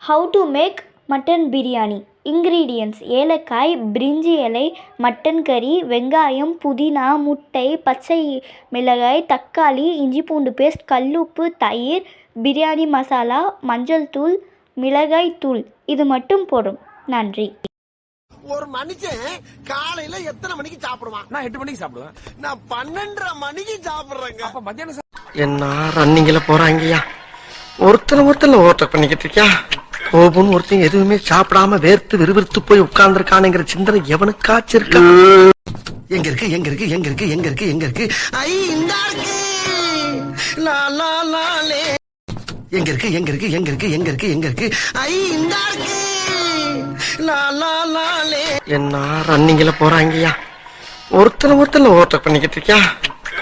How to make mutton biryani. Ingredients: ஏலக்காய், பிரிஞ்சி இலை, மட்டன் கறி, வெங்காயம், புதினா, முட்டை, பச்சை மிளகாய், தக்காளி, இஞ்சி பூண்டு பேஸ்ட், கல்லுப்பு, தயிர், பிரியாணி மசாலா, மஞ்சள் தூள், மிளகாய் தூள். இது மட்டும் போடும். நன்றி. ஒரு மனுஷன் காலையில எத்தனை மணிக்கு சாப்பிடுவான்? நான் 8 மணிக்கு சாப்பிடுவேன். நான் 12:30 மணிக்கு சாப்பிடுறேங்க. அப்ப மத்தியானம் என்ன ரன்னிங்ல போறாங்கய்யா, ஒருத்தர் ஓவர்டேக் பண்ணிக்கிட்டு இருக்கியா. கோபுன்னு ஒருத்தன் எதுவுமே சாப்பிடாம வேர்த்து விறுவிறுத்து போய் உட்கார்ந்துருக்கானுங்கிற சிந்தனை எவனுக்காச்சும் இருக்கா? எங்க இருக்கு எங்க இருக்கு எங்க இருக்கு எங்க இருக்கு எங்க இருக்கு? ஐ இந்த இருக்கு. லா லா லா லே. எங்க இருக்கு எங்க இருக்கு எங்க இருக்கு எங்க இருக்கு எங்க இருக்கு? ஐ இந்த இருக்கு. லா லா லா லே. என்ன ரன்னிங்ல போறாங்கய்யா, ஒருத்தர் ஓவர்டேக் பண்ணிக்கிட்டு இருக்கியா.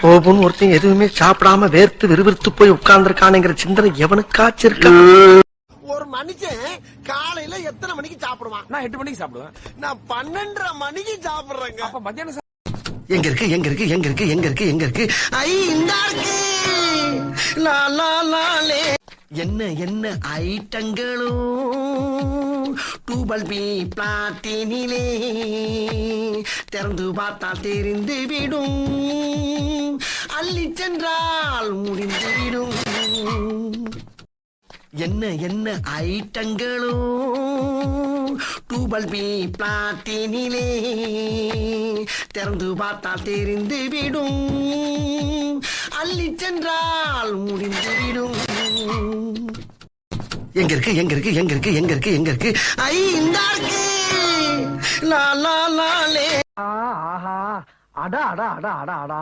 கோபுன்னு ஒருத்தன் எதுவுமே சாப்பிடாம வேர்த்து விறுவிறுத்து போய் உட்கார்ந்துருக்கானுங்கிற சிந்தனை எவனுக்காச்சும் இருக்கா? ஒரு மனுஷன் காலையில எத்தனை மணிக்கு சாப்பிடுவான்? நான் 8 மணிக்கு சாப்பிடுவேன். நான் 12:30 மணிக்கு சாப்பிடுறேங்க. அப்ப மத்தியானம் எங்க இருக்கு எங்க இருக்கு எங்க இருக்கு எங்க இருக்கு எங்க இருக்கு? ஐ இந்த இருக்கு. லா லா லா லே. என்ன என்ன ஐட்டங்களும் டூபல் பி பிளாட்டினிலே திறந்து பார்த்தால் தெரிந்து விடும், அள்ளி சென்றால் முடிந்து விடும். என்ன என்ன ஐட்டங்களும் டூபல் பி பிளாட்டினிலே திறந்து பார்த்தால் தெரிந்து விடும், அள்ளி சென்றால் முடிந்து விடும். எங்க இருக்கு எங்க இருக்கு எங்க இருக்கு எங்க இருக்கு எங்க இருக்கு? ஐ இந்த இருக்கு. லா லா லா லே. ஆஹா அடா அடா அடா அடா அடா,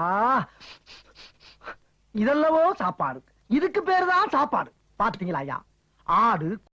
இதெல்லவோ சாப்பாடு, இதுக்கு பேருதான் சாப்பாடு. பாத்தீங்களா ஐயா, ஆடு